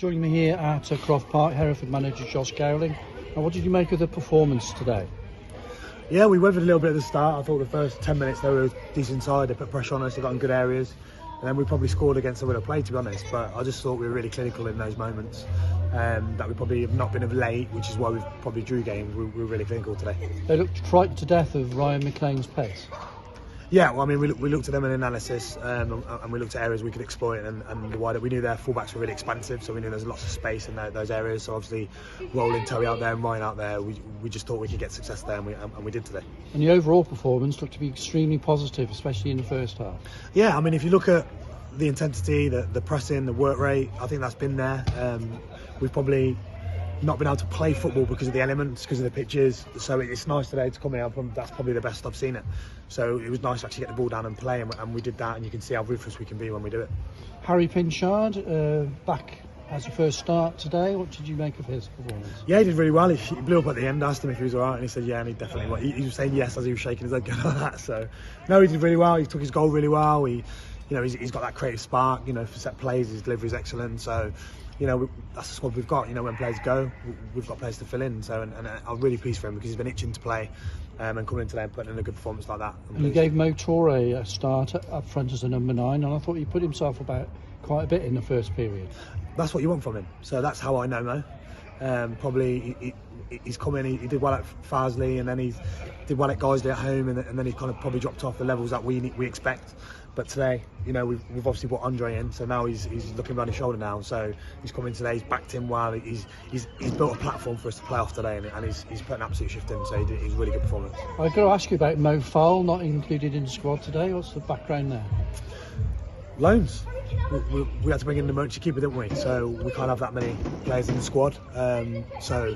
Joining me here at Croft Park, Hereford manager Josh Gowling. Now, what did you make of the performance today? Yeah, we wavered a little bit at the start. I thought the first 10 minutes they were decent side, they put pressure on us, they got in good areas. And then we probably scored against the way they played, to be honest. But I just thought we were really clinical in those moments. That we probably have not been of late, which is why we've probably drew games. We were really clinical today. They looked frightened to death of Ryan McLean's pace. Yeah, well, I mean, we looked at them in analysis and we looked at areas we could exploit, and the wider we knew their fullbacks were really expansive, so we knew there's lots of space in those areas. So obviously, rolling Terry out there and Ryan out there, we just thought we could get success there, and we did today. And the overall performance looked to be extremely positive, especially in the first half. Yeah, I mean, if you look at the intensity, the pressing, the work rate, I think that's been there. We've probably not been able to play football because of the elements, because of the pitches, so it's nice today to come in. That's probably the best I've seen it, so it was nice to actually get the ball down and play, and we did that, and you can see how ruthless we can be when we do it. Harry Pinchard back as a first start today. What did you make of his performance? Yeah, he did really well. He blew up at the end. I asked him if he was alright, and he said yeah, and he definitely was. He was saying yes as he was shaking his head going like that. So no, he did really well. He took his goal really well. He's got that creative spark, for set plays. His delivery is excellent. So that's the squad we've got. When players go, we've got players to fill in. So and I'm really pleased for him, because he's been itching to play, and coming in today and putting in a good performance like that. You gave Mo Toure a start up front as a number 9, and I thought he put himself about quite a bit in the first period. That's what you want from him. So that's how I know Mo. Probably he's come in, he did well at Farsley, and then he did well at Guiseley at home, and then he kind of probably dropped off the levels that we expect. But today, we've obviously brought Andre in, so now he's looking behind his shoulder now. So he's come in today, he's backed him well, he's built a platform for us to play off today, and he's put an absolute shift in. So he's a really good performance. I've got to ask you about Mo Fowl not included in the squad today. What's the background there? Loans. We had to bring in the emergency keeper, didn't we? So we can't have that many players in the squad. So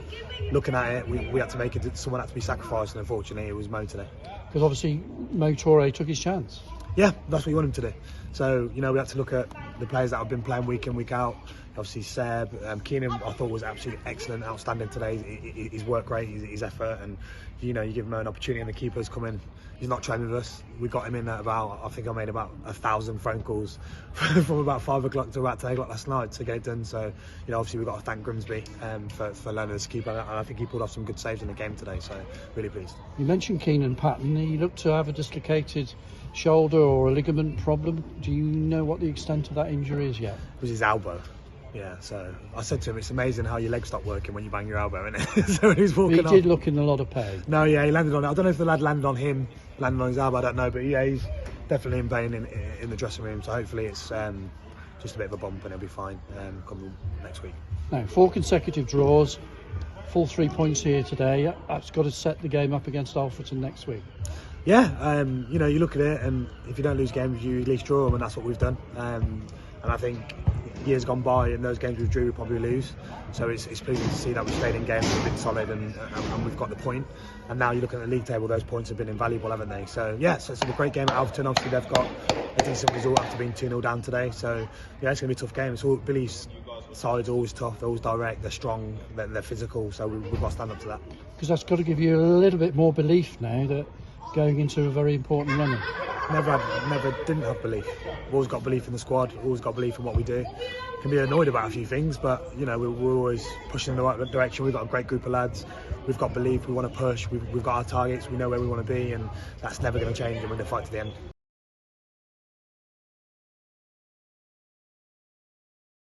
looking at it, we had to make it. Someone had to be sacrificed, and unfortunately, it was Mo today. Because obviously Mo Toure took his chance. Yeah, that's what you want him to do. So we had to look at the players that have been playing week in, week out. Obviously Seb, Keenan, I thought was absolutely excellent, outstanding today. His work rate, his effort, and you give him an opportunity, and the keeper's come in. He's not training with us. We got him in at I think I made about 1,000 phone calls from about 5 o'clock to about 10 o'clock last night to get it done. So obviously we've got to thank Grimsby for learning us to keep, and I think he pulled off some good saves in the game today. So really pleased. You mentioned Keenan Patton. He looked to have a dislocated shoulder or a ligament problem. Do you know what the extent of that injury is yet? It was his elbow. Yeah, so I said to him, it's amazing how your legs stop working when you bang your elbow, innit? So he was walking He did look in a lot of pain. No, yeah, he landed on it. I don't know if the lad landed on him, landed on his elbow, I don't know, but yeah, he's definitely in pain in the dressing room. So hopefully it's just a bit of a bump and he'll be fine come next week. Now, 4 consecutive draws, full 3 points here today. That's got to set the game up against Alfreton next week. Yeah, you look at it, and if you don't lose games, you at least draw them, and that's what we've done. And I think years gone by, in those games we drew, we probably lose. So it's pleasing to see that we've stayed in games, we've been solid, and we've got the point. And now you look at the league table, those points have been invaluable, haven't they? So yeah, so it's a great game at Alfreton. Obviously they've got a decent result after being 2-0 down today. So yeah, it's going to be a tough game. It's all Billy's side's always tough, they're always direct, they're strong, they're physical. So we've got to stand up to that. Because that's got to give you a little bit more belief now that going into a very important running. Never didn't have belief. We've always got belief in the squad, always got belief in what we do. Can be annoyed about a few things, but we're always pushing in the right direction. We've got a great group of lads, we've got belief, we want to push, we've got our targets, we know where we want to be, and that's never going to change, and we're going to fight to the end.